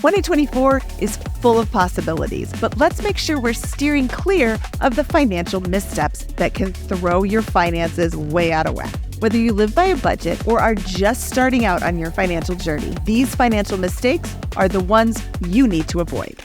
2024 is full of possibilities, but let's make sure we're steering clear of the financial missteps that can throw your finances way out of whack. Whether you live by a budget or are just starting out on your financial journey, these financial mistakes are the ones you need to avoid.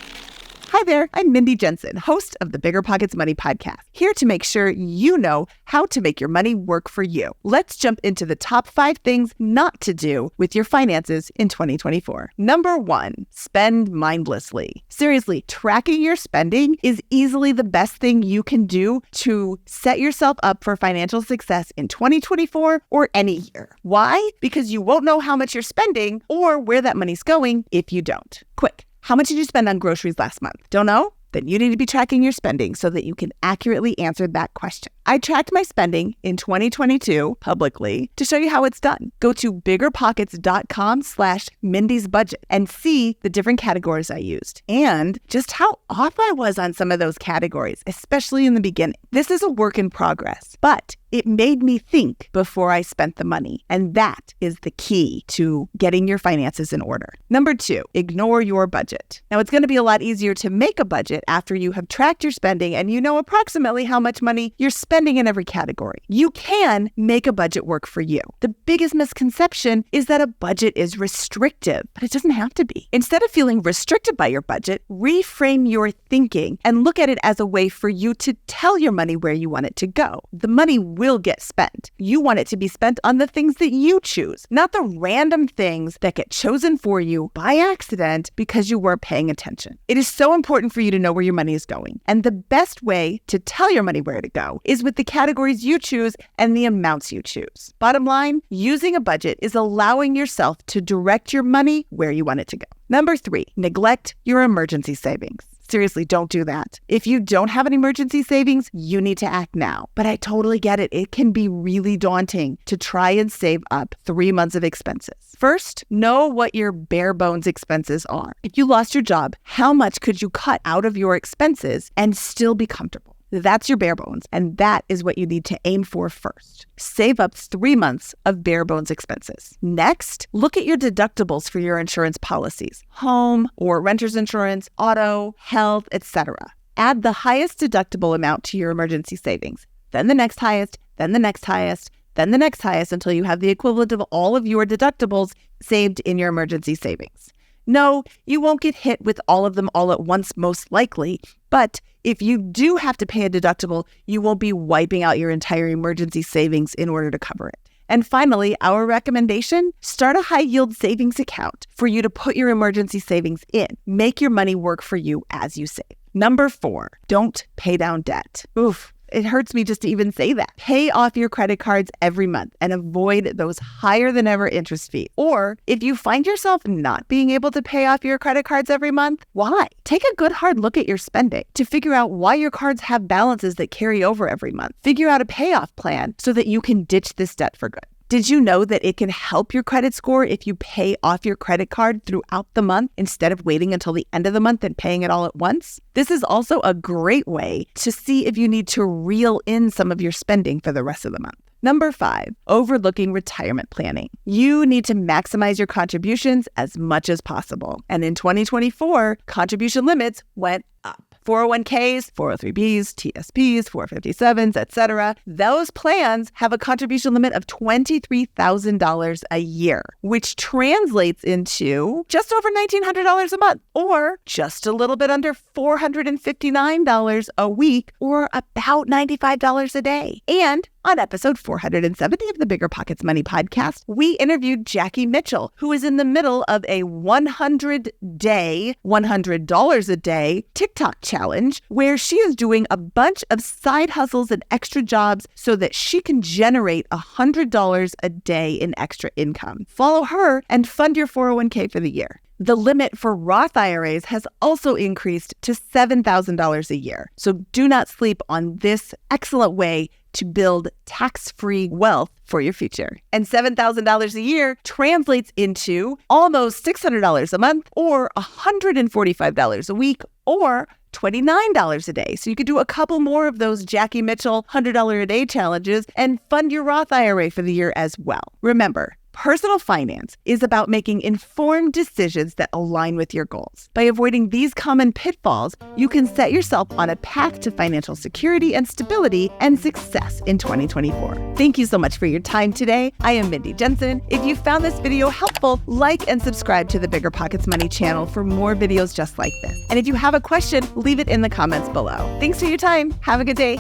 Hi there, I'm Mindy Jensen, host of the BiggerPockets Money Podcast, here to make sure you know how to make your money work for you. Let's jump into the top 5 things not to do with your finances in 2024. Number 1, spend mindlessly. Seriously, tracking your spending is easily the best thing you can do to set yourself up for financial success in 2024 or any year. Why? Because you won't know how much you're spending or where that money's going if you don't. Quick. How much did you spend on groceries last month? Don't know? Then you need to be tracking your spending so that you can accurately answer that question. I tracked my spending in 2022 publicly to show you how it's done. Go to biggerpockets.com/Mindy's budget and see the different categories I used and just how off I was on some of those categories, especially in the beginning. This is a work in progress, but it made me think before I spent the money. And that is the key to getting your finances in order. Number 2, ignore your budget. Now, it's going to be a lot easier to make a budget after you have tracked your spending and you know approximately how much money you're spending in every category. You can make a budget work for you. The biggest misconception is that a budget is restrictive, but it doesn't have to be. Instead of feeling restricted by your budget, reframe your thinking and look at it as a way for you to tell your money where you want it to go. The money will get spent. You want it to be spent on the things that you choose, not the random things that get chosen for you by accident because you weren't paying attention. It is so important for you to know where your money is going. And the best way to tell your money where to go is with the categories you choose and the amounts you choose. Bottom line, using a budget is allowing yourself to direct your money where you want it to go. Number 3, neglect your emergency savings. Seriously, don't do that. If you don't have an emergency savings, you need to act now. But I totally get it. It can be really daunting to try and save up 3 months of expenses. First, know what your bare bones expenses are. If you lost your job, how much could you cut out of your expenses and still be comfortable? That's your bare bones, and that is what you need to aim for first. Save up 3 months of bare bones expenses. Next, look at your deductibles for your insurance policies, home or renter's insurance, auto, health, etc. Add the highest deductible amount to your emergency savings, then the next highest, then the next highest, then the next highest until you have the equivalent of all of your deductibles saved in your emergency savings. No, you won't get hit with all of them all at once, most likely, but if you do have to pay a deductible, you won't be wiping out your entire emergency savings in order to cover it. And finally, our recommendation, start a high-yield savings account for you to put your emergency savings in. Make your money work for you as you save. Number 4, don't pay down debt. Oof. It hurts me just to even say that. Pay off your credit cards every month and avoid those higher than ever interest fees. Or if you find yourself not being able to pay off your credit cards every month, why? Take a good hard look at your spending to figure out why your cards have balances that carry over every month. Figure out a payoff plan so that you can ditch this debt for good. Did you know that it can help your credit score if you pay off your credit card throughout the month instead of waiting until the end of the month and paying it all at once? This is also a great way to see if you need to reel in some of your spending for the rest of the month. Number 5, overlooking retirement planning. You need to maximize your contributions as much as possible. And in 2024, contribution limits went up. 401ks, 403bs, TSPs, 457s, etc. Those plans have a contribution limit of $23,000 a year, which translates into just over $1,900 a month, or just a little bit under $459 a week, or about $95 a day. And on episode 470 of the BiggerPockets Money Podcast, we interviewed Jackie Mitchell, who is in the middle of a 100-day, $100 a day TikTok challenge, where she is doing a bunch of side hustles and extra jobs so that she can generate $100 a day in extra income. Follow her and fund your 401k for the year. The limit for Roth IRAs has also increased to $7,000 a year. So do not sleep on this excellent way to build tax-free wealth for your future. And $7,000 a year translates into almost $600 a month, or $145 a week, or $29 a day. So you could do a couple more of those Jackie Mitchell $100 a day challenges and fund your Roth IRA for the year as well. Remember, Personal finance is about making informed decisions that align with your goals. By avoiding these common pitfalls, you can set yourself on a path to financial security and stability and success in 2024. Thank you so much for your time today. I am Mindy Jensen. If you found this video helpful, like and subscribe to the BiggerPockets Money channel for more videos just like this. And if you have a question, leave it in the comments below. Thanks for your time. Have a good day.